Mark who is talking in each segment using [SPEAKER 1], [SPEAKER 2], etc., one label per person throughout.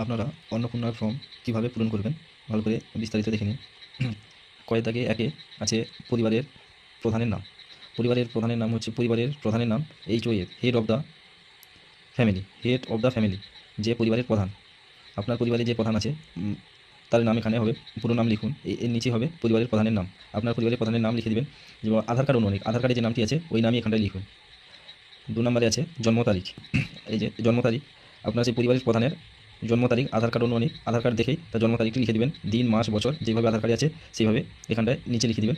[SPEAKER 1] আপনারা অন্নপূর্ণার ফর্ম কীভাবে পূরণ করবেন ভালো করে বিস্তারিত দেখে নিন। কয়েক দাগে একে আছে পরিবারের প্রধানের নাম। পরিবারের প্রধানের নাম হচ্ছে পরিবারের প্রধানের নাম HOF, head of the family. Head of the family, যে পরিবারের প্রধান। আপনার পরিবারে যে প্রধান আছে তার নাম এখানে হবে, পুরো নাম লিখুন। এর নিচে হবে পরিবারের প্রধানের নাম। আপনার পরিবারের প্রধানের নাম লিখে দেবেন। যেমন আধার কার্ড অনুমানিক, আধার কার্ডে যে নামটি আছে ওই নামই এখানটায় লিখুন। 2 নম্বরে আছে জন্ম তারিখ। এই যে জন্ম তারিখ, আপনার সেই পরিবারের প্রধানের জন্ম তারিখ, আধার কার্ড অনুমানিক, আধার কার্ড দেখেই তার জন্ম তারিখটি লিখে দেবেন। দিন, মাস, বছর যেভাবে আধার কার্ডে আছে সেইভাবে এখানটায় নিচে লিখে দেবেন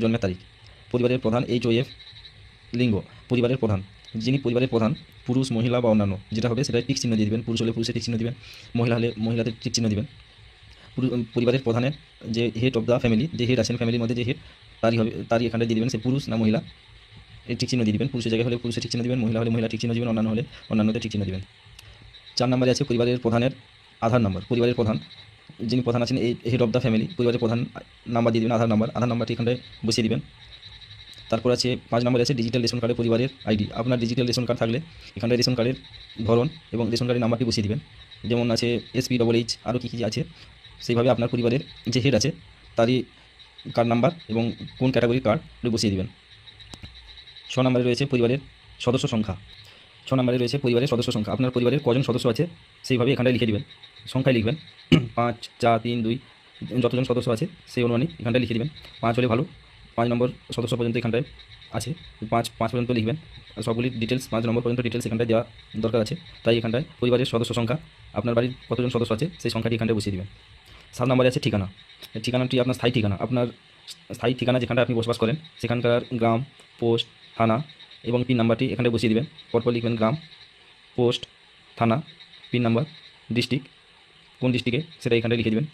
[SPEAKER 1] জন্মের তারিখ। পরিবারের প্রধান HOF, লিঙ্গ, পরিবারের প্রধান। যিনি পরিবারের প্রধান, পুরুষ, মহিলা বা অন্যান্য, যেটা হবে সেটা টিক চিহ্ন দিয়ে দেবেন। পুরুষ হলে পুরুষের টিক চিহ্ন দেবেন, মহিলা হলে মহিলাদের টিক চিহ্ন দেবেন। পরিবারের প্রধানের যে হেড অফ দ্য ফ্যামিলি, যে হেড আছেন ফ্যামিলির মধ্যে, যে হেড তারই হবে, তারই এখানটায় দিয়ে দেবেন সে পুরুষ না মহিলা, এই টিক চিহ্ন দিয়ে দেবেন। পুরুষের জায়গায় হলে পুরুষের টিক চিহ্ন দেবেন, মহিলা হলে মহিলা টিক চিহ্ন দেবেন, অন্যান্য হলে অন্যান্যদের টিক চিহ্ন দেবেন। 4 নম্বরে আছে পরিবারের প্রধানের আধার নাম্বার। পরিবারের প্রধান, যিনি প্রধান আছেন এই হেড অফ দ্য ফ্যামিলি, পরিবারের প্রধান নাম্বার দিয়ে দেবেন, আধার নাম্বার। আধার নাম্বারটি এখানটায় বসিয়ে দেবেন। তারপর আছে 5 নম্বরে আছে ডিজিটাল রেশন কার্ডে পরিবারের আইডি। আপনার ডিজিটাল রেশন কার্ড থাকলে এখানটায় রেশন কার্ডের ধরন এবং রেশন কার্ডের নাম্বারটি বসিয়ে দেবেন। যেমন আছে SPHH, আরও কী আছে সেইভাবে আপনার পরিবারের যে হেড আছে তারই কার্ড নাম্বার এবং কোন ক্যাটাগরির কার্ড বসিয়ে দেবেন। 6 নম্বরে রয়েছে পরিবারের সদস্য সংখ্যা। 6 নম্বরে রয়েছে পরিবারের সদস্য সংখ্যা। আপনার পরিবারের কজন সদস্য আছে সেইভাবে এখানটায় লিখে দেবেন, সংখ্যায় লিখবেন। 5, 4, 3, 2, যতজন সদস্য আছে সেই অনুমানিক এখানটায় লিখে দেবেন। 5 হলে ভালো, 5 নম্বর সদস্য পর্যন্ত এখানটায় আছে, 5 পর্যন্ত লিখবেন। সবগুলি ডিটেলস 5 নম্বর পর্যন্ত ডিটেলস এখানটায় দেওয়া দরকার আছে। তাই এখানটায় পরিবারের সদস্য সংখ্যা, আপনার বাড়ির কতজন সদস্য আছে সেই সংখ্যাটি এখানটায় বসিয়ে দেবেন। 7 নম্বরে আছে ঠিকানা। ঠিকানাটি আপনার স্থায়ী ঠিকানা, আপনার স্থায়ী ঠিকানা যেখানটায় আপনি বসবাস করেন সেখানকার গ্রাম, পোস্ট, থানা এবং পিন নাম্বারটি এখানটায় বসিয়ে দেবেন। পরপর লিখবেন গ্রাম, পোস্ট, থানা, পিন নাম্বার, ডিস্ট্রিক্ট, কোন ডিস্ট্রিক্টে সেটা এখানটায় লিখে দেবেন।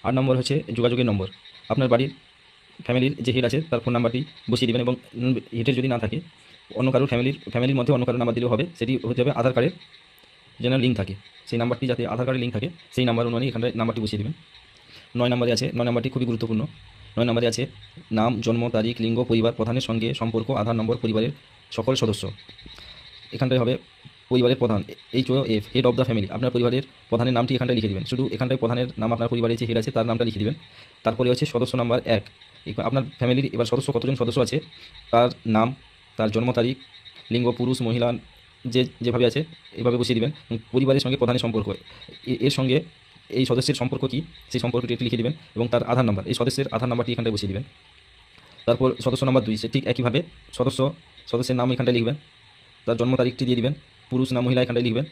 [SPEAKER 1] 8 নম্বর হচ্ছে যোগাযোগের নম্বর। আপনার বাড়ির ফ্যামিলির যে হেড আছে তার ফোন নাম্বারটি বসিয়ে দেবেন, এবং হেডের যদি না থাকে অন্য কারোর ফ্যামিলির মধ্যে অন্য কারোর নাম্বার দিলেও হবে। সেটি হতে হবে আধার কার্ডের যেন লিঙ্ক থাকে, সেই নাম্বারটি যাতে আধার কার্ডের লিঙ্ক থাকে সেই নাম্বার অনুযায়ী এখানটায় নাম্বারটি বসিয়ে দেবেন। 9 নম্বরে আছে, 9 নম্বরটি খুবই গুরুত্বপূর্ণ। 9 নম্বরে আছে নাম, জন্ম তারিখ, লিঙ্গ, পরিবার প্রধানের সঙ্গে সম্পর্ক, আধার নম্বর, পরিবারের সকল সদস্য। এখানটায় হবে পরিবারের প্রধান HOF, head of the family. আপনার পরিবারের প্রধানের নামটি এখানটায় লিখে দেবেন। শুধু এখানটায় প্রধানের নাম, আপনার পরিবারের যে হেড আছে তার নামটা লিখে দেবেন। তারপরে হচ্ছে সদস্য নাম্বার 1। আপনার ফ্যামিলির এবার সদস্য কতজন সদস্য আছে তার নাম, তার জন্ম তারিখ, লিঙ্গ, পুরুষ, মহিলা, যেভাবে আছে এভাবে বসিয়ে দেবেন। পরিবারের সঙ্গে প্রধানের সম্পর্ক, এর সঙ্গে এই সদস্যের সম্পর্ক কী সেই সম্পর্কটি একটু লিখে দেবেন, এবং তার আধার নাম্বার, এই সদস্যের আধার নাম্বারটি এখানটায় বসিয়ে দেবেন। তারপর সদস্য নাম্বার 2, সে ঠিক একইভাবে সদস্যের নাম এখানটায় লিখবেন, তার জন্ম তারিখটি দিয়ে দিবেন, পুরুষ না মহিলা এখানটায় লিখবেন।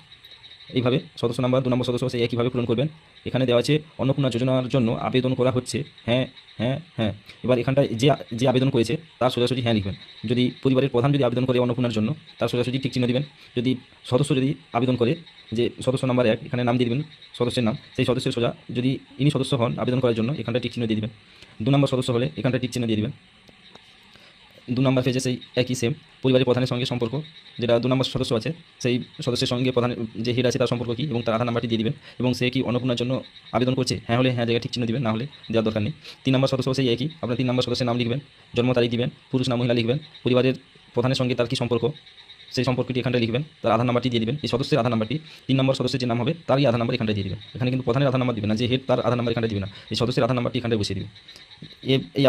[SPEAKER 1] এইভাবে সদস্য নাম্বার 2 নম্বর সদস্য সেই একইভাবে পূরণ করবেন। এখানে দেওয়া আছে অন্নপূর্ণা যোজনার জন্য আবেদন করা হচ্ছে, হ্যাঁ হ্যাঁ হ্যাঁ। এবার এখানটায় যে আবেদন করেছে তার সোজাসুজি হ্যাঁ লিখবেন। যদি পরিবারের প্রধান যদি আবেদন করে অন্নপূর্ণার জন্য তার সোজাসুজি ঠিক চিহ্ন দিবেন। যদি সদস্য যদি আবেদন করে, যে সদস্য নাম্বার 1 এখানে নাম দিয়ে দিবেন, সদস্যের নাম, সেই সদস্যের সোজা যদি ইনি সদস্য হন আবেদন করার জন্য এখানটায় ঠিক চিহ্ন দিয়ে দিবেন। 2 নম্বর সদস্য হলে এখানটায় ঠিক চিহ্ন দিয়ে দিবেন। 2 নম্বর পেজে সেই একই সেম পরিবারের প্রধানের সঙ্গে সম্পর্ক, যেটা 2 নম্বর সদস্য আছে সেই সদস্যের সঙ্গে প্রধানের যে হেড আছে তার সম্পর্ক কী এবং তার আধার নাম্বারটি দিয়ে দিবেন, এবং সে কি অন্নপূর্ণার জন্য আবেদন করছে, হ্যাঁ হলে হ্যাঁ জায়গায় ঠিক চিহ্ন দিবেন, না হলে দেওয়ার দরকার নেই। 3 নম্বর সদস্য সেই একই, আপনার 3 নম্বর সদস্যের নাম লিখবেন, জন্ম তারিখ দিবেন, পুরুষ না মহিলা লিখবেন, পরিবারের প্রধানের সঙ্গে তার কী সম্পর্ক সেই সম্পর্কটি এখানটায় লিখবেন, তার আধার নাম্বারটি দিয়ে দিবেন। এই সদস্যের আধার নাম্বারটি 3 নম্বর সদস্যের যে নাম হবে তারই আধার নাম্বার এখানটায় দিয়ে দিবেন। এখানে কিন্তু প্রধানের আধার নাম্বার দিবেন না, যে হেড তার আধার নাম্বার এখানটায় দিবেন না, এই সদস্যের আধার নাম্বারটি এখানটায় বসিয়ে দিবেন। এই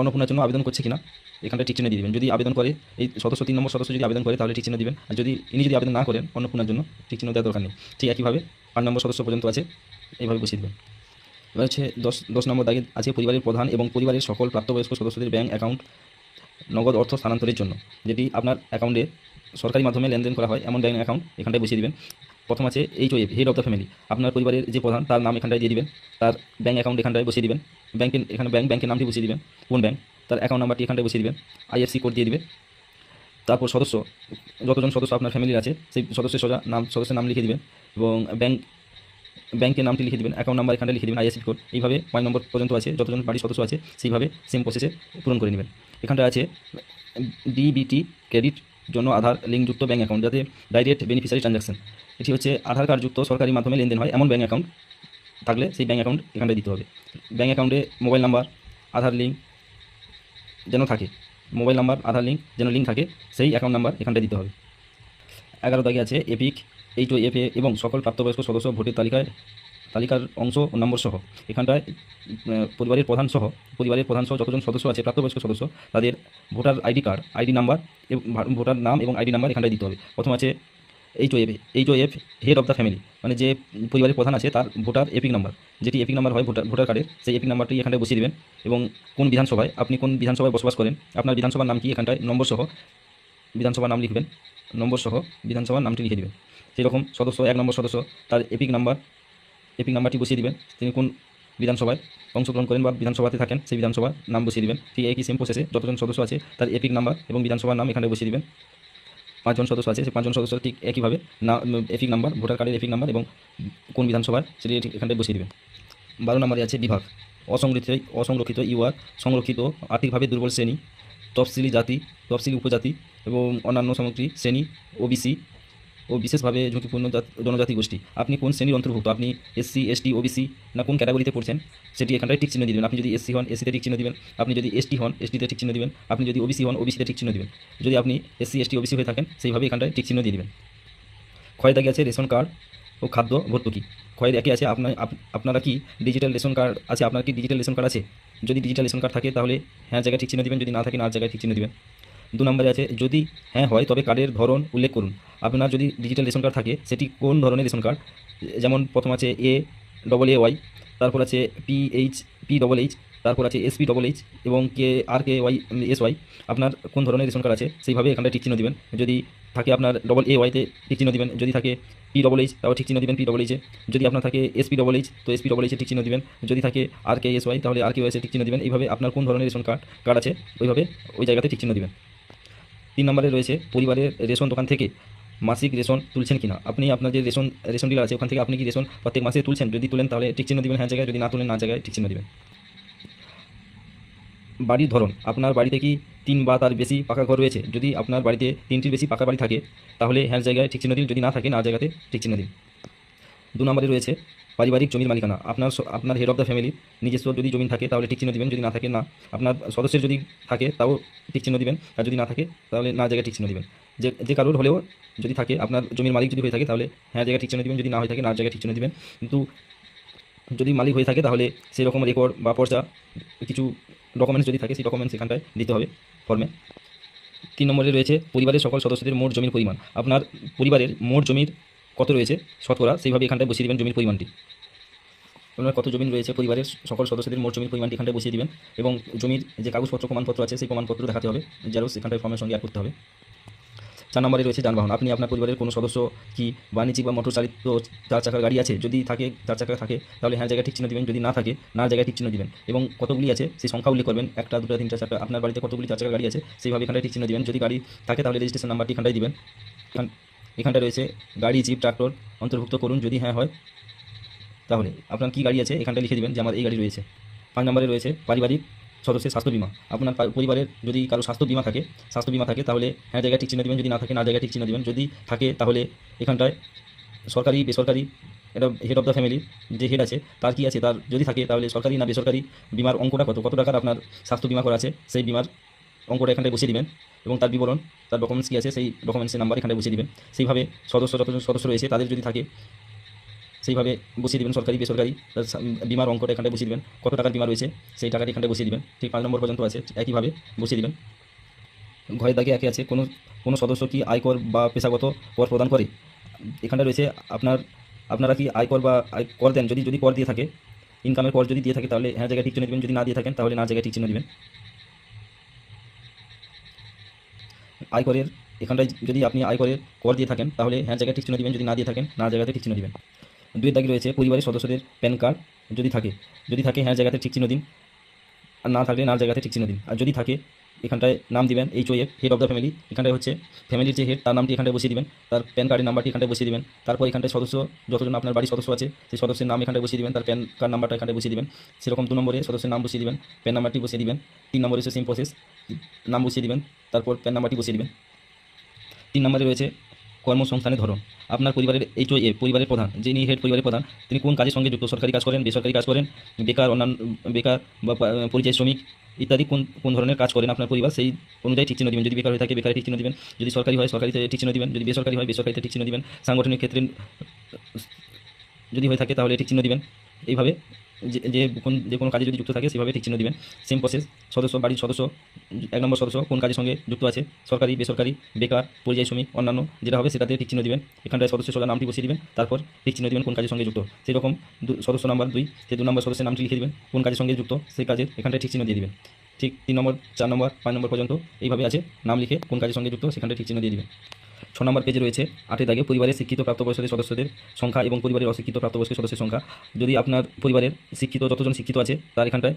[SPEAKER 1] অন্নপূর্ণার জন্য আবেদন করছে কিনা এখানটা ঠিক চিহ্ন দিয়ে দিবেন। যদি আবেদন করে এই সদস্য 3 নম্বর সদস্য যদি আবেদন করে তাহলে ঠিক চিহ্ন দিবেন, আর যদি ইনি যদি আবেদন না করেন অন্নপূর্ণার জন্য ঠিক চিহ্ন দেওয়ার দরকার নেই। ঠিক একইভাবে 5 নম্বর সদস্য পর্যন্ত আছে, এইভাবে বসিয়ে দেবেন। এবার হচ্ছে 10 নম্বর দাগে আছে পরিবারের প্রধান এবং পরিবারের সকল প্রাপ্তবয়স্ক সদস্যদের ব্যাঙ্ক অ্যাকাউন্ট নগদ অর্থ স্থানান্তরের জন্য, যেটি আপনার অ্যাকাউন্টে সরকারি মাধ্যমে লেনদেন করা হয় এমন ব্যাঙ্ক অ্যাকাউন্ট এখানটায় বসিয়ে দিবেন। প্রথম আছে HOF, head of the family. আপনার পরিবারের যে প্রধান তার নাম এখানটায় দিয়ে দিবেন, তার ব্যাঙ্ক অ্যাকাউন্ট এখানটায় বসিয়ে দিবেন। এখানে ব্যাঙ্কের নামটি বসিয়ে দিবেন, কোন ব্যাঙ্ক, তার অ্যাকাউন্ট নাম্বারটি এখানটায় বসিয়ে দিবেন, IFSC কোড দিয়ে দিবে। তারপর সদস্য, যতজন সদস্য আপনার ফ্যামিলির আছে সেই সদস্যের নাম লিখে দিবেন, এবং ব্যাঙ্কের নামটি লিখে দেবেন, অ্যাকাউন্ট নাম্বার এখানটা লিখে দেবেন, IFSC কোড। এইভাবে 5 নম্বর পর্যন্ত আছে, যতজন বাড়ির সদস্য আছে সেইভাবে সেম প্রসেসে পূরণ করে নেবেন। এখানটা আছে DBT, ক্রেডিট জন্য আধার লিঙ্কযুক্ত ব্যাঙ্ক অ্যাকাউন্ট, যাতে ডাইরেক্ট বেনিফিশিয়ারি ট্রানজাকশন, এটি হচ্ছে আধার কার্ডযুক্ত সরকারি মাধ্যমে লেনদেন হয় এমন ব্যাঙ্ক অ্যাকাউন্ট থাকলে সেই ব্যাঙ্ক অ্যাকাউন্ট এখানটায় দিতে হবে। ব্যাঙ্ক অ্যাকাউন্টে মোবাইল নাম্বার, আধার লিঙ্ক যেন থাকে, আধার লিঙ্ক যেন লিঙ্ক থাকে, সেই অ্যাকাউন্ট নাম্বার এখানটায় দিতে হবে। 11 দাগে আছে এপিক HOFA এবং সকল প্রাপ্তবয়স্ক সদস্য ভোটের তালিকার অংশ ও নম্বর সহ এখানটায় পরিবারের প্রধান সহ যতজন সদস্য আছে প্রাপ্তবয়স্ক সদস্য তাদের ভোটার আইডি নাম্বার এবং ভোটার নাম এবং আইডি নাম্বার এখানটায় দিতে হবে। প্রথম আছে HOF head of the family, মানে যে পরিবারের প্রধান আছে তার ভোটার এপিক নাম্বার, যেটি এপিক নাম্বার হয় ভোটার কার্ডের, সেই এপিক নাম্বারটি এখানটায় বসিয়ে দেবেন। এবং আপনি কোন বিধানসভায় বসবাস করেন, আপনার বিধানসভার নাম কি এখানটায় নম্বর সহ বিধানসভার নাম লিখবেন, নম্বর সহ বিধানসভার নামটি লিখে দেবেন। সেই রকম সদস্য 1 নম্বর সদস্য তার এপিক নাম্বারটি বসিয়ে দিবেন, তিনি কোন বিধানসভায় অংশগ্রহণ করেন বা বিধানসভাতে থাকেন সেই বিধানসভার নাম বসিয়ে দিবেন। ঠিক একই সেম প্রসেসে যতজন সদস্য আছে তার এপিক নাম্বার এবং বিধানসভার নাম এখানে বসিয়ে দিবেন। 5 জন সদস্য আছে, সেই 5 জন সদস্য ঠিক একইভাবে এপিক নাম্বার, ভোটার কার্ডের এপিক নাম্বার এবং কোন বিধানসভার সেটি ঠিক এখানটায় বসিয়ে দেবেন। 12 নম্বরে আছে বিভাগ, অসংরক্ষিত ইউআর, সংরক্ষিত আর্থিকভাবে দুর্বল শ্রেণী, তফসিলি জাতি, তফসিলি উপজাতি এবং অন্যান্য সামগ্রী শ্রেণী, ওবিসি ও বিশেষভাবে ঝুঁকিপূর্ণ জনজাতি গোষ্ঠী। আপনি কোন শ্রেণীর অন্তর্ভুক্ত, আপনি SC ST OBC না কোন ক্যাটাগরিতে পড়ছেন সেটি এখানটায় টিক চিহ্ন দিবেন। আপনি যদি SC হন SC তে টিক চিহ্ন দিবেন, আপনি যদি ST হন ST তে টিক চিহ্ন দিবেন, আপনি যদি OBC হন OBC তে টিক চিহ্ন দিবেন। যদি আপনি SC ST OBC হয়ে থাকেন সেইভাবে এখানটায় টিক চিহ্ন দিয়ে দিবেন। ক্ষয় দাগে আছে রেশন কার্ড ও খাদ্য ভর্তুকি। ক্ষয়ের একই আছে আপনারা কি ডিজিটাল রেশন কার্ড আছে, আপনার কি ডিজিটাল রেশন কার্ড আছে? যদি ডিজিটাল রেশন কার্ড থাকে তাহলে হ্যাঁ জায়গায় ঠিক চিহ্ন দিবেন, যদি না থাকে না জায়গায় ঠিক চিহ্ন দিবেন। 2 নম্বরে আছে যদি হ্যাঁ হয় তবে কার্ডের ধরন উল্লেখ করুন। আপনার যদি ডিজিটাল রেশন কার্ড থাকে সেটি কোন ধরনের রেশন কার্ড, যেমন প্রথম আছে AAAY, তারপর আছে PHPHH, তারপর আছে SPHH এবং KRKYSY। আপনার কোন ধরনের রেশন কার্ড আছে সেইভাবে এখানটায় ঠিক চিহ্ন দিবেন। যদি থাকে আপনার AAYতে ঠিক চিহ্ন দিবেন, যদি থাকে PHH তাও ঠিক চিহ্ন দিবেন PHH এ, যদি আপনার থাকে SPHH তো SPHH এ ঠিক চিহ্ন দিবেন, যদি থাকে RKSY তাহলে RKYS এ ঠিক চিহ্ন দিবেন। এইভাবে আপনার কোন ধরনের রেশন কার্ড আছে ওইভাবে ওই জায়গাতে ঠিক চিহ্ন দিবেন। 3 নম্বরে রয়েছে পরিবারের রেশন দোকান থেকে মাসিক রেশন তুলছেন কিনা। আপনি আপনার যে রেশন ডিলার আছে ওখান থেকে আপনি কি রেশন প্রত্যেক মাসে তুলছেন, যদি তুলেন তাহলে ঠিক চিহ্ন দিবেন হ্যাঁ জায়গায়, যদি না তুলেন না জায়গায় ঠিক চিহ্ন দিবেন। বাড়ির ধরন, আপনার বাড়িতে কি 3 বা তার বেশি পাকা ঘর রয়েছে, যদি আপনার বাড়িতে 3টির বেশি পাকা বাড়ি থাকে তাহলে হ্যাঁ জায়গায় ঠিক চিহ্ন দিন, যদি না থাকে না জায়গাতে ঠিক চিহ্ন দিন। 2 নম্বরে রয়েছে পারিবারিক জমির মালিকানা, আপনার হেড অফ দ্য ফ্যামিলির নিজস্ব যদি জমি থাকে তাহলে ঠিক চিহ্ন দিবেন, যদি না থাকে না। আপনার সদস্যের যদি থাকে তাও ঠিক চিহ্ন দিবেন, আর যদি না থাকে তাহলে না জায়গায় ঠিক চিহ্ন দিবেন। যে কারোর হলেও যদি থাকে, আপনার জমির মালিক যদি হয়ে থাকে তাহলে হ্যাঁ জায়গায় ঠিক চিহ্ন দিবেন, যদি না হয়ে থাকে না জায়গায় ঠিক চিহ্ন দিবেন। কিন্তু যদি মালিক হয়ে থাকে তাহলে সেই রকম রেকর্ড বা পর্চা কিছু ডকুমেন্টস যদি থাকে সেই ডকুমেন্টস এখানটায় দিতে হবে ফর্মে। 3 নম্বরে রয়েছে পরিবারের সকল সদস্যদের মোট জমির পরিমাণ। আপনার পরিবারের মোট জমির কত রয়েছে শতকরা সেইভাবে এখানটায় বসিয়ে দেবেন জমির পরিমাণটি। আপনার কত জমি রয়েছে পরিবারের সকল সদস্যদের মোট জমির পরিমাণটি এখানটায় বসিয়ে দিবেন এবং জমির যে কাগজপত্র প্রমাণপত্র আছে সেই প্রমাণপত্র দেখাতে হবে, জেরক্স এখানটায় ফর্মের সঙ্গে অ্যাড করতে হবে। 4 নম্বরে রয়েছে যানবাহন, আপনি আপনার পরিবারের কোনো সদস্য কি বাণিজ্যিক বা মোটর চালিত 4 চাকার গাড়ি আছে, যদি থাকে 4 চাকা থাকে তাহলে হ্যাঁ জায়গায় ঠিক চিহ্ন দিবেন, যদি না থাকে না জায়গায় ঠিক চিহ্ন দিবেন। এবং কতগুলি আছে সেই সংখ্যা উল্লেখ করবেন, 1টা 2টা 3টা 4টা, আপনার বাড়িতে কতগুলি 4 চাকার গাড়ি আছে সেইভাবে এখানটায় ঠিক চিহ্ন দিবেন। যদি গাড়ি থাকে তাহলে রেজিস্ট্রেশন নাম্বারটি এখানটায় দিবেন। এখানটায় রয়েছে গাড়ি, জিপ, ট্রাক্টর অন্তর্ভুক্ত করুন, যদি হ্যাঁ হয় তাহলে আপনার কী গাড়ি আছে এখানটায় লিখে দিবেন যে আমার এই গাড়ি রয়েছে। 5 নম্বরে রয়েছে পারিবারিক সদস্যের স্বাস্থ্য বিমা, আপনার পরিবারের যদি কারো স্বাস্থ্য বিমা থাকে তাহলে হ্যাঁ জায়গায় ঠিক চিহ্ন দিবেন, যদি না থাকে না জায়গায় ঠিক চিহ্ন দিবেন। যদি থাকে তাহলে এখানটায় সরকারি বেসরকারি, এটা হেড অফ দ্য ফ্যামিলি যে হেড আছে তার কি আছে, তার যদি থাকে তাহলে সরকারি না বেসরকারি বিমার অঙ্কটা কত টাকার আপনার স্বাস্থ্য বিমা করা আছে সেই বিমার অঙ্কটা এখানটায় বসিয়ে দিবেন এবং তার বিবরণ, তার ডকুমেন্টস কী আছে সেই ডকুমেন্টসের নাম্বার এখানটায় বসিয়ে দিবেন। সেইভাবে যতজন সদস্য রয়েছে তাদের যদি থাকে সেইভাবে বসিয়ে দেবেন সরকারি বেসরকারি বিমার অঙ্কটা এখানটায় বসিয়ে দেবেন, কত টাকার বিমা রয়েছে সেই টাকাটি এখানটায় বসিয়ে দেবেন। ঠিক 5 নম্বর পর্যন্ত আছে একইভাবে বসিয়ে দেবেন। ঘরের দাগে একে আছে কোনো সদস্য কি আয়কর বা পেশাগত কর প্রদান করে। এখানটায় রয়েছে আপনারা কি আয়কর বা কর দেন, যদি কর দিয়ে থাকে, ইনকামের কর যদি দিয়ে থাকে তাহলে হ্যাঁ জায়গায় ঠিক চিহ্ন দেবেন, যদি না দিয়ে থাকেন তাহলে না জায়গায় ঠিক চিহ্ন দেবেন। আয়করের এখানটায় যদি আপনি আয়করের কর দিয়ে থাকেন তাহলে হ্যাঁ জায়গায় ঠিক চিহ্ন দেবেন, যদি না দিয়ে থাকেন না জায়গাতে ঠিক চিহ্ন দেবেন। 2 দাগে রয়েছে পরিবারের সদস্যদের প্যান কার্ড যদি থাকে হ্যাঁ জায়গাতে ঠিক চিহ্ন দিন, আর না থাকলে না জায়গাতে ঠিক চিহ্ন দিন। আর যদি থাকে এখানটায় নাম দিবেন HOF head of the family, এখানটায় হচ্ছে ফ্যামিলির যে হেড তার নামটি এখানটায় বসিয়ে দিবেন, তার প্যান কার্ডের নাম্বারটি এখানটায় বসিয়ে দিবেন। তারপর এখানটায় সদস্য যতজন আপনার বাড়ির সদস্য আছে সেই সদস্যের নাম এখানটায় বসিয়ে দিবেন, তার প্যান কার্ড নাম্বারটা এখানটায় বসিয়ে দিবেন। সেরকম 2 নম্বরে সদস্যের নাম বসিয়ে দিবেন, প্যান নাম্বারটি বসিয়ে দিবেন। 3 নম্বরে সেম প্রসেস, নাম বসিয়ে দিবেন, তারপর প্যান নাম্বারটি বসিয়ে দিবেন। 3 নম্বরে রয়েছে কর্মসংস্থানের ধরন। আপনার পরিবারের HOA পরিবারের প্রধান, যিনি হেড পরিবারের প্রধান, তিনি কোন কাজের সঙ্গে যুক্ত? সরকারি কাজ করেন, বেসরকারি কাজ করেন, বেকার, অন্যান্য বেকার বা পরিযায়ী শ্রমিক ইত্যাদি কোন কোন ধরনের কাজ করেন আপনার পরিবার, সেই অনুযায়ী ঠিক চিহ্ন দিবেন। যদি বেকার হয়ে থাকে বেকারে ঠিক চিহ্ন দিবেন, যদি সরকারি হয় সরকারিতে ঠিক চিহ্ন দিবেন, যদি বেসরকারি হয় বেসরকারিতে ঠিক চিহ্ন দিবেন, সাংগঠনিক ক্ষেত্রে যদি হয়ে থাকে তাহলে ঠিক চিহ্ন দিবেন। এইভাবে যে কোনো কাজে যদি যুক্ত থাকে সেভাবে ঠিক চিহ্ন দিবেন। Same process. সদস্য, বাড়ির সদস্য, 1 নম্বর সদস্য কোন কাজের সঙ্গে যুক্ত আছে, সরকারি, বেসরকারি, বেকার, পরিযায়ী শ্রমিক, অন্যান্য যেটা হবে সেটাতে ঠিক চিহ্ন দিবেন। এখানটায় সদস্য সোজা নামটি বসিয়ে দিবেন, তারপর ঠিক চিহ্ন দিবেন কোন কাজের সঙ্গে যুক্ত। সেই রকম সদস্য নাম্বার 2, সেই 2 নম্বর সদস্যের নামটি লিখে দিবেন, কোন কাজের সঙ্গে যুক্ত সেই কাজের এখানটায় ঠিক চিহ্ন দিয়ে দিবেন। ঠিক 3 নম্বর, 4 নম্বর, 5 নম্বর পর্যন্ত এইভাবে আছে, নাম লিখে কোন কাজের সঙ্গে যুক্ত সেখানটায় ঠিক চিহ্ন দিয়ে দিবেন। 6 নম্বর পেজে রয়েছে 8 দাগে পরিবারের শিক্ষিত প্রাপ্তবয়স্ক সদস্যদের সংখ্যা এবং পরিবারের অশিক্ষিত প্রাপ্তবয়স্ক সদস্যের সংখ্যা। যদি আপনার পরিবারের শিক্ষিত যতজন শিক্ষিত আছে তার এখানটায়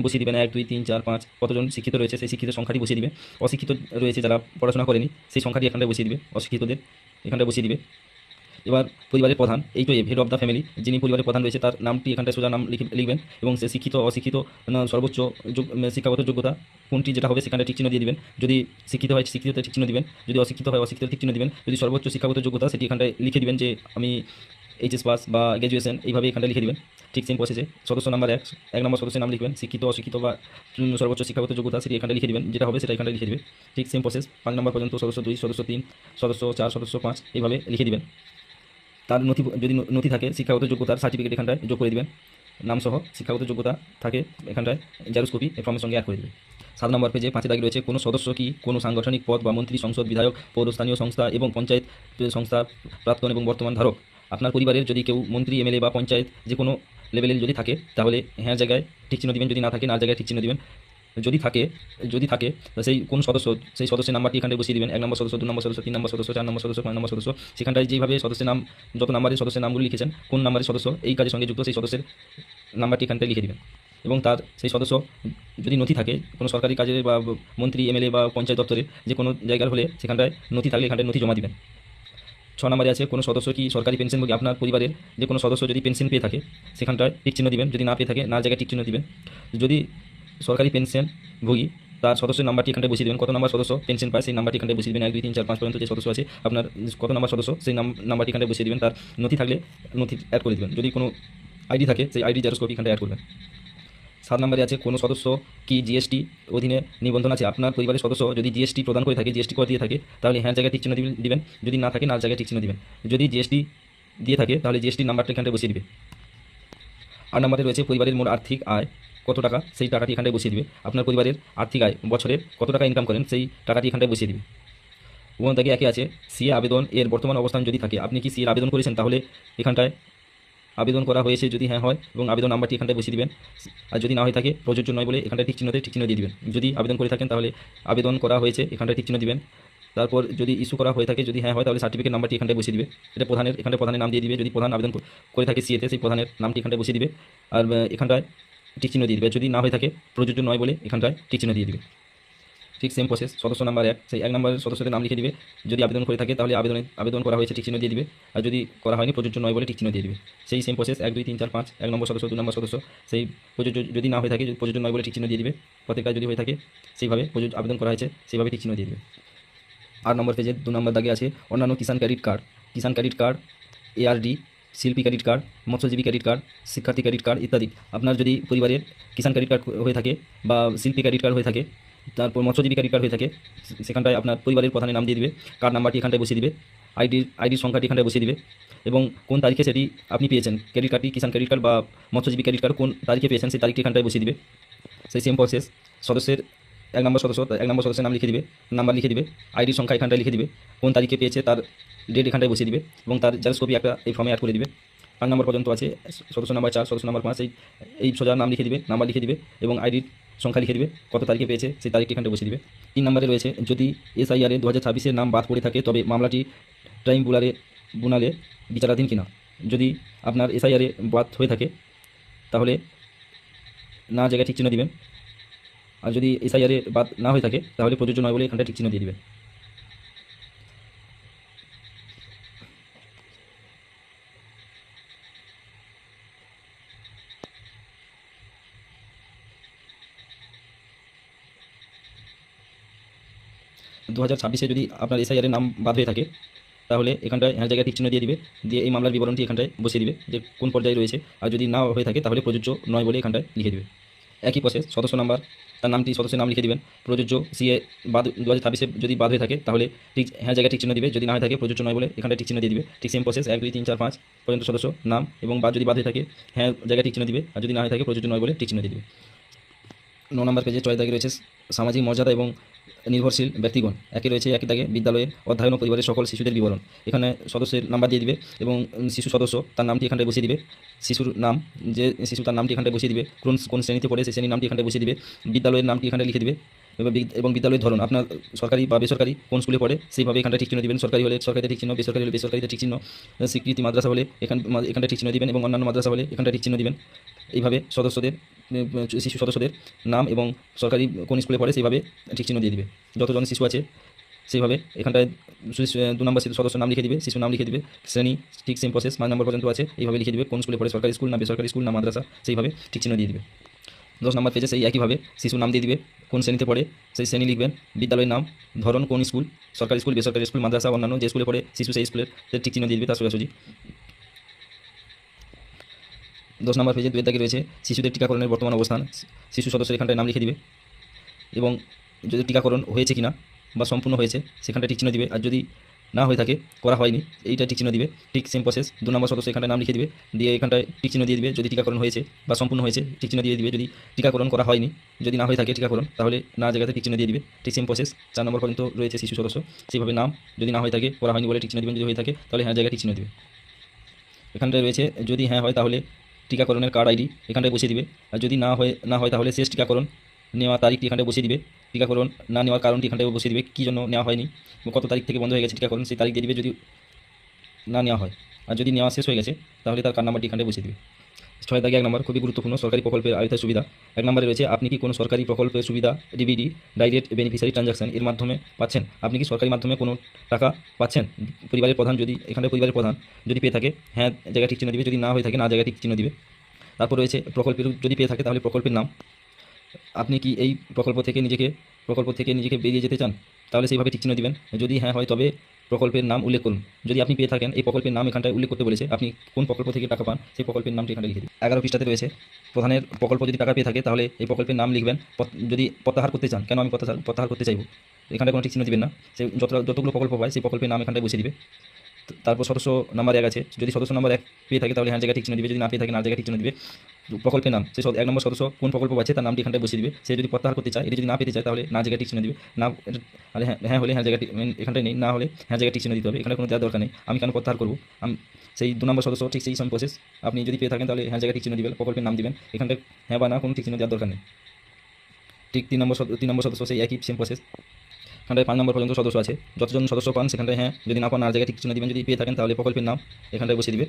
[SPEAKER 1] বসিয়ে দিবেন 1 2 3 4 5, কতজন শিক্ষিত রয়েছে সেই শিক্ষিত সংখ্যাটি বসিয়ে দিবে। অশিক্ষিত রয়েছে যারা পড়াশোনা করেনি সেই সংখ্যাটি এখানটায় বসিয়ে দিবে, অশিক্ষিতদের এখানটায় বসিয়ে দিবে। এবার পরিবারের প্রধান, HOA head of the family, যিনি পরিবারের প্রধান রয়েছে তার নামটি এখানটায় সোজা নাম লিখবেন এবং সে শিক্ষিত অশিক্ষিত সর্বোচ্চ শিক্ষাগত যোগ্যতা কোনটি যেটা হবে সেখানে ঠিক চিহ্ন দিয়ে দিবেন। যদি শিক্ষিত হয় শিক্ষিততে ঠিক চিহ্ন দিবেন, যদি অশিক্ষিত হয় অশিক্ষিত ঠিক চিহ্ন দিবেন। যদি সর্বোচ্চ শিক্ষাগত যোগ্যতা সেটি এখানটায় লিখে দিবেন যে আমি HS পাস বা গ্র্যাজুয়েশন, এইভাবে এখানটায় লিখে দিবেন। ঠিক সেম প্রসেসে সদস্য নাম্বার 1 নম্বর সদস্যের নাম লিখবেন, শিক্ষিত অশিক্ষিত বা সর্বোচ্চ শিক্ষাগত যোগ্যতা সেটি এখানটায় লিখে দিবেন, যেটা হবে সেটা এখানটায় লিখে দিবে। ঠিক সেম প্রসেস 5 নম্বর পর্যন্ত সদস্য 2, সদস্য 3, সদস্য 4, সদস্য 5 এইভাবে লিখে দিবেন। তার যদি নথি থাকে শিক্ষাগত যোগ্যতার সার্টিফিকেট এখানটায় যোগ করে দিবেন, নামসহ শিক্ষাগত যোগ্যতা থাকে এখানটায় জেরক্স কপি এই ফর্মের সঙ্গে অ্যাড করে দেবে। 7 নম্বর পেজে 5 দাগে রয়েছে কোনো সদস্য কি কোনো সাংগঠনিক পদ বা মন্ত্রী, সংসদ, বিধায়ক, পৌরস্থানীয় সংস্থা এবং পঞ্চায়েত সংস্থা প্রাক্তন এবং বর্তমান ধারক। আপনার পরিবারের যদি কেউ মন্ত্রী, MLA বা পঞ্চায়েত যে কোনো লেভেলের যদি থাকে তাহলে হ্যাঁ জায়গায় ঠিক চিহ্ন দিবেন, যদি না থাকে না জায়গায় ঠিক চিহ্ন দিবেন। যদি থাকে সেই কোন সদস্য সেই সদস্যের নাম্বারটি এখানটায় বসিয়ে দিবেন। 1 নম্বর সদস্য, 2 নম্বর সদস্য, 3 নম্বর সদস্য, 4 নম্বর সদস্য, 5 নম্বর সদস্য, সেখানটায় যেভাবে সদস্যের নাম যত নাম্বারের সদস্যের নামগুলি লিখেছেন কোন নাম্বারের সদস্য এই কাজের সঙ্গে যুক্ত সেই সদস্যের নাম্বারটি এখানটায় লিখে দিবেন। এবং তার সেই সদস্য যদি নথি থাকে কোনো সরকারি কাজে বা মন্ত্রী, MLA বা পঞ্চায়েত দপ্তরে যে কোনো জায়গার হলে সেখানটায় নথি থাকলে এখানটায় নথি জমা দিবেন। 6 নম্বরে আছে কোনো সদস্য কি সরকারি পেনশনভোগী। আপনার পরিবারের যে কোনো সদস্য যদি পেনশন পেয়ে থাকে সেখানটায় টিক চিহ্ন দিবেন, যদি না পেয়ে থাকে না জায়গায় টিক চিহ্ন দিবেন। যদি সরকারি পেনশনভোগী তার সদস্যের নাম্বারটি এখানটায় বসিয়ে দেবেন, কত নম্বর সদস্য পেনশন পায় সেই নাম্বারটি এখানটায় বসিয়ে দেবেন। 1 2 3 4 5 পর্যন্ত যে সদস্য আছে আপনার কত নম্বর সদস্য সেই নাম্বারটি এখানটায় বসিয়ে দেবেন। তার নথি থাকলে নথি অ্যাড করে দেবেন, যদি কোনো আইডি থাকে সেই আইডি জেরক্স কপি এখানটায় অ্যাড করবেন। 7 নম্বরে আছে কোনো সদস্য কি GST অধীনে নিবন্ধন আছে। আপনার পরিবারের সদস্য যদি GST প্রদান করে থাকে, GST কর দিয়ে থাকে তাহলে হ্যাঁ জায়গায় ঠিক চিহ্ন দিবেন, যদি না থাকে না জায়গায় ঠিক চিহ্ন দিবেন। যদি GST দিয়ে থাকে তাহলে GST নাম্বারটা এখানটায় বসিয়ে দিবে। 8 নম্বরে রয়েছে পরিবারের মোট আর্থিক আয় কত টাকা সেই টাকাটি এখানটায় বসিয়ে দিবে। আপনার পরিবারের আর্থিক আয় বছরের কত টাকা ইনকাম করেন সেই টাকাটি এখানটায় বসিয়ে দিবে। 9 দাগে একে আছে CA আবেদন এর বর্তমান অবস্থান যদি থাকে, আপনি কি CA আবেদন করেছেন তাহলে এখানটায় আবেদন করা হয়েছে যদি হ্যাঁ হয় এবং আবেদন নাম্বারটি এখানটায় বসিয়ে দিবেন। আর যদি না হয়ে থাকে প্রযোজ্য নয় বলে এখানটায় ঠিক চিহ্ন দিয়ে দিবেন। যদি আবেদন করে থাকেন তাহলে আবেদন করা হয়েছে এখানটায় ঠিক চিহ্ন দিবেন। তারপর যদি ইস্যু করা হয়ে থাকে যদি হ্যাঁ হয় তাহলে সার্টিফিকেট নাম্বারটি এখানটায় বসিয়ে দিবে। এটা এখানটায় প্রধানের নাম দিয়ে দিবে, যদি প্রধান আবেদন করে থাকে সিএতে সেই প্রধানের নামটি এখানটায় বসিয়ে দিবে আর এখানটায় টিক চিহ্ন দিয়ে দিবে। যদি না হয়ে থাকে প্রযোজ্য নয় বলে এখানটায় টিক চিহ্ন দিয়ে দিবে। ঠিক সেম প্রসেস সদস্য নাম্বার 1 সেই 1 নম্বরের সদস্যদের নাম লিখে দিবে, যদি আবেদন করে থাকে তাহলে আবেদন করা হয়েছে ঠিক চিহ্ন দিয়ে দিবে আর যদি করা হয়নি প্রযোজ্য নয় বলে ঠিক চিহ্ন দিয়ে দিবে। সেই সেম প্রসেস 1 2 3 4 5 1 নম্বর সদস্য 2 নম্বর সদস্য সেই প্রযোজ্য যদি না হয়ে থাকে প্রযোজ্য নয় বলে ঠিক চিহ্ন দিয়ে দিবে। প্রত্যেকটা যদি হয়ে থাকে সেইভাবে আবেদন করা হয়েছে সেইভাবে ঠিক চিহ্ন দিয়ে দিবে। 8 নম্বর পেজে 2 নম্বর দাগে আছে অন্যান্য কিষাণ ক্রেডিট কার্ড, ARD, শিল্পী ক্রেডিট কার্ড, মৎস্যজীবী ক্রেডিট কার্ড, শিক্ষার্থী ক্রেডিট কার্ড ইত্যাদি। আপনার যদি পরিবারের কিষাণ ক্রেডিট কার্ড হয়ে থাকে বা শিল্পী ক্রেডিট কার্ড হয়ে থাকে তারপর মৎস্যজীবী ক্রেডিট কার্ড হয়ে থাকে সেখানটায় আপনার পরিবারের প্রধানের নাম দিয়ে দিবে, কার্ড নাম্বারটি এখানটায় বসিয়ে দিবে, আইডির সংখ্যাটি এখানটায় বসিয়ে দিবে এবং কোন তারিখে সেটি আপনি পেয়েছেন ক্রেডিট কার্ডটি কিষাণ ক্রেডিট কার্ড বা মৎস্যজীবী ক্রেডিট কার্ড কোন তারিখে পেয়েছেন সেই তারিখটি এখানটায় বসিয়ে দিবে। সেই সেম প্রসেস সদস্যের 1 নম্বর সদস্যের নাম লিখে দিবে, নাম্বার লিখে দিবে, আইডির সংখ্যা এখানটায় লিখে দিবে, কোন তারিখে পেয়েছে তার ডেট এখানটায় বসিয়ে দিবে এবং তার জেরক্স কপি একটা এই ফর্মে অ্যাড করে দিবে। 5 নম্বর পর্যন্ত আছে সদস্য নাম্বার 4 সদস্য নাম্বার 5 এই সোজা নাম লিখে দিবে, নাম্বার লিখে দিবে এবং আইডির সংখ্যা লিখে দিবে, কত তারিখে পেয়েছে সেই তারিখটি এখানটায় বসিয়ে দিবে। 3 নম্বরে রয়েছে যদি SIR 2026-এর নাম বাদ পড়ে থাকে তবে মামলাটি ট্রাইব্যুনালে বিচারাধীন কিনা। যদি আপনার SIR বাদ হয়ে থাকে তাহলে না জায়গায় ঠিক চিহ্ন দিবেন আর যদি SIR বাদ না হয়ে থাকে তাহলে প্রযোজ্য নয় বলে এখানটায় ঠিক চিহ্ন দিয়ে দিবেন। দু 2026-এ যদি আপনার SIR নাম বাদ হয়ে থাকে তাহলে এখানটায় হ্যাঁ জায়গায় টিক চিহ্ন দিয়ে দিবে, দিয়ে এই মামলার বিবরণটি এখানটায় বসিয়ে দিবে যে কোন পর্যায়ে রয়েছে, আর যদি না হয়ে থাকে তাহলে প্রযোজ্য নয় বলে এখানটায় লিখে দেবে। একই প্রসেস, সদস্য নাম্বার, তার নামটি, সদস্যের নাম লিখে দিবেন। প্রযোজ্য সিএ বাদ 2026 যদি বাদ হয়ে থাকে তাহলে ঠিক হ্যাঁ জায়গায় টিক চিহ্ন দিবে, যদি না হয়ে থাকে প্রযোজ্য নয় বলে এখানটায় টিক চিহ্ন দিয়ে দিবে। ঠিক সেম প্রসেস 1 2 3 4 5 পর্যন্ত সদস্য নাম এবং বাদ যদি বাদ হয়ে থাকে হ্যাঁ জায়গায় টিক চিহ্ন দিবে, আর যদি না হয়ে থাকে প্রযোজ্য নয় বলে টিক চিহ্ন দিয়ে দিবে। 9 নম্বর পেজে 6 দাগে রয়েছে সামাজিক মর্যাদা এবং নির্ভরশীল ব্যক্তিগণ। একই রয়েছে একই দাগে বিদ্যালয়ের অধ্যয়ন ও পরিবারের সকল শিশুদের বিবরণ। এখানে সদস্যের নাম্বার দিয়ে দিবে এবং শিশু সদস্য তার নামটি এখানটায় বসিয়ে দিবে। শিশুর নাম, যে শিশু তার নামটি এখানটায় বসিয়ে দিবে, কোন কোন শ্রেণীতে পড়ে সেই শ্রেণীর নামটি এখানটায় বসিয়ে দিবে। বিদ্যালয়ের নামটি এখানটায় লিখে দিবে এবং বিদ্যালয়ের ধরন, আপনার সরকারি বা বেসরকারি কোন স্কুলে পড়ে সেইভাবে এখানটায় ঠিক চিহ্ন দিবেন। সরকারি হলে সরকারিতে ঠিক চিহ্ন, বেসরকারি হলে বেসরকারিতে ঠিক চিহ্ন, স্বীকৃতি মাদ্রাসা হলে এখানটায় ঠিক চিহ্ন দিবেন এবং অন্যান্য মাদ্রাসা হলে এখানটায় ঠিক চিহ্ন দিবেন। এইভাবে সদস্যদের, শিশু সদস্যদের নাম এবং সরকারি কোন স্কুলে পড়ে সেইভাবে ঠিক চিহ্ন দিয়ে দিবে। যতজন শিশু আছে সেইভাবে এখানটায় 2 নম্বর সদস্যর নাম লিখে দিবে, শিশুর নাম লিখে দিবে, শ্রেণী ঠিক সেম প্রসেস 5 নম্বর পর্যন্ত আছে, এইভাবে লিখে দিবে কোন স্কুলে পড়ে, সরকারি স্কুল না বেসরকারি স্কুল না মাদ্রাসা, সেইভাবে ঠিক চিহ্ন দিয়ে দিবে। 10 নম্বর পেজে সেই একইভাবে শিশুর নাম দিয়ে দিবে, কোন শ্রেণীতে পড়ে সেই শ্রেণী লিখবেন, বিদ্যালয়ের নাম, ধরন কোন স্কুল, সরকারি স্কুল বেসরকারি স্কুল মাদ্রাসা অন্যান্য যে স্কুলে পড়ে শিশু সেই স্কুলের ঠিক চিহ্ন দিয়ে দিবে তার সোজাসুজি। 10 নম্বর পেজে 2 দাগে রয়েছে শিশুদের টিকাকরণের বর্তমান অবস্থান। শিশু সদস্যের এখানটায় নাম লিখে দিবে এবং যদি টিকাকরণ হয়েছে কিনা বা সম্পূর্ণ হয়েছে সেখানটায় টিক চিহ্ন দিবে, আর যদি না হয়ে থাকে, করা হয়নি, এইটা টিক চিহ্ন দিবে। ঠিক সেম প্রসেস 2 নম্বর সদস্য এখানটায় নাম লিখে দিবে, দিয়ে এখানটায় টিক চিহ্ন দিয়ে দিবে। যদি টিকাকরণ হয়েছে বা সম্পূর্ণ হয়েছে টিক চিহ্ন দিয়ে দিবে, যদি টিকাকরণ করা হয়নি, যদি না হয়ে থাকে টিকাকরণ, তাহলে না জায়গাতে টিক চিহ্ন দিয়ে দিবে। ঠিক সেম প্রসেস 4 নম্বর পর্যন্ত রয়েছে শিশু সদস্য, সেইভাবে নাম, যদি না হয়ে থাকে, করা হয়নি বলে টিক চিহ্ন দিবেন, যদি হয়ে থাকে তাহলে হ্যাঁ জায়গায় টিক চিহ্ন দিবে। এখানটায় রয়েছে যদি হ্যাঁ হয় তাহলে টিকাকরণের কার্ড আইডি এখানটায় বসিয়ে দিবে, আর যদি না হয় তাহলে শেষ টিকাকরণ নেওয়া তারিখটি এখানটায় বসিয়ে দিবে। টিকাকরণ না নেওয়ার কারণটি এখানটায় বসিয়ে দিবে, কী জন্য নেওয়া হয়নি, কত তারিখ থেকে বন্ধ হয়ে গেছে টিকাকরণ সেই তারিখ দিয়ে দিবে যদি না নেওয়া হয়, আর যদি নেওয়া শেষ হয়ে গেছে তাহলে তার কার্ড নাম্বারটি এখানটায় বসিয়ে দিবে। 6 দাগে 1 নম্বর খুবই গুরুত্বপূর্ণ, সরকারি প্রকল্পের আওতায় সুবিধা। 1 নম্বরে রয়েছে আপনি কি কোনো সরকারি প্রকল্পের সুবিধা ডিবিডি ডাইরেক্ট বেনিফিশিয়ারি ট্রানজাকশন এর মাধ্যমে পাচ্ছেন? আপনি কি সরকারি মাধ্যমে কোনো টাকা পাচ্ছেন? পরিবারের প্রধান, যদি এখানে পরিবারের প্রধান যদি পেয়ে থাকে হ্যাঁ জায়গায় ঠিক চিহ্ন দিবে, যদি না হয়ে থাকে না জায়গায় ঠিক চিহ্ন দিবে। তারপর রয়েছে প্রকল্পের, যদি পেয়ে থাকে তাহলে প্রকল্পের নাম। আপনি কি এই প্রকল্প থেকে নিজেকে বেরিয়ে যেতে চান? তাহলে সেইভাবে ঠিক চিহ্ন দিবেন। যদি হ্যাঁ হয় তবে প্রকল্পের নাম উল্লেখ করুন। যদি আপনি পেয়ে থাকেন, এই প্রকল্পের নাম এখানটায় উল্লেখ করতে বলেছে, আপনি কোন প্রকল্প থেকে টাকা পান সেই প্রকল্পের নামটি এখানে লিখে দিন। 11 পৃষ্ঠাতে রয়েছে প্রধানের প্রকল্প, যদি টাকা পেয়ে থাকে তাহলে এই প্রকল্পের নাম লিখবেন। যদি প্রত্যাহার করতে চান, কেন আমি প্রত্যাহার করতে চাইবো, এখানে কোনো ঠিক চিহ্ন দিবেন না। সে যতগুলো প্রকল্প পায় সেই প্রকল্পের নাম এখানটায় বসিয়ে দিবে। তারপর সদস্য নাম্বার 1 আছে, যদি সদস্য নাম্বার 1 পেয়ে থাকে তাহলে হ্যাঁ জায়গায় ঠিক চিহ্ন দিবে, যদি না পেয়ে থাকে না জায়গায় ঠিক চিহ্ন দিবে। প্রকল্পের নাম, সে 1 নম্বর সদস্য কোন প্রকল্প পাচ্ছে তার নামটি এখানটায় বসিয়ে দিবে। সে যদি প্রত্যাহার করতে চায়, এটি যদি না পেতে চায় তাহলে না জায়গায় ঠিক চিহ্ন দিবে। না হলে হ্যাঁ হলে হ্যাঁ জায়গাটি এখানটায় নেই, না হলে হ্যাঁ জায়গায় ঠিক চিহ্ন দিতে হবে। এখানে কোনো দেওয়ার দরকার নেই, আমি কেন প্রত্যাহার করবো। সেই 2 নম্বর সদস্য ঠিক সেই সম প্রসেস, আপনি যদি পেয়ে থাকেন তাহলে হ্যাঁ জায়গায় ঠিক চিহ্ন দিবেন, প্রকল্পের নাম দিবেন, এখানটায় হ্যাঁ বা না কোনো ঠিক চিহ্ন দেওয়ার দরকার নেই। ঠিক 3 নম্বর সদস্য সেই একই সেম প্রসেস, এখানটায় 5 নম্বর পর্যন্ত সদস্য আছে, যতজন সদস্য পান সেখানটায় হ্যাঁ, যদি না পান আর জায়গায় ঠিক চিহ্ন দিবেন। যদি পেয়ে থাকেন তাহলে প্রকল্পের নাম এখানটায় বসিয়ে দিবে।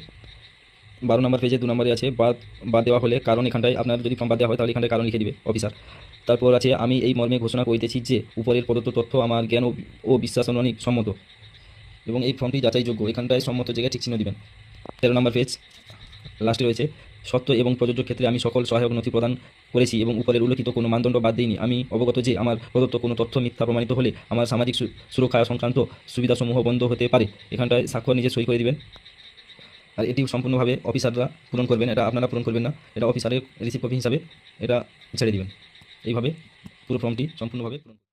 [SPEAKER 1] 12 নম্বর পেজে 2 নম্বরে আছে বাদ দেওয়া হলে কারণ, এখানটায় আপনার যদি ফর্ম বাদ দেওয়া হয় তাহলে এখানটায় কারণ লিখে দিবে অফিসার। তারপর আছে আমি এই মর্মে ঘোষণা করিতেছি যে উপরের প্রদত্ত তথ্য আমার জ্ঞান ও বিশ্বাস অনুযায়ী সম্মত এবং এই ফর্মটি যাচাইযোগ্য, এখানটায় সম্মত জায়গায় ঠিক চিহ্ন দিবেন। 13 নম্বর পেজ লাস্টে রয়েছে সত্য এবং প্রযোজ্য ক্ষেত্রে আমি সকল সহায়ক নথি প্রদান করেছি এবং উপরের উল্লেখিত কোনো মানদণ্ড বাদ দিইনি। আমি অবগত যে আমার প্রদত্ত কোনো তথ্য মিথ্যা প্রমাণিত হলে আমার সামাজিক সুরক্ষা সংক্রান্ত সুবিধাসমূহ বন্ধ হতে পারে। এখানটায় স্বাক্ষর নিজে সই করে দিবেন, আর এটি সম্পূর্ণভাবে অফিসাররা পূরণ করবেন, এটা আপনারা পূরণ করবেন না, এটা অফিসারের রিসিভ কপি হিসাবে এটা ছেড়ে দিবেন। এইভাবে পুরো ফর্মটি সম্পূর্ণভাবে পূরণ।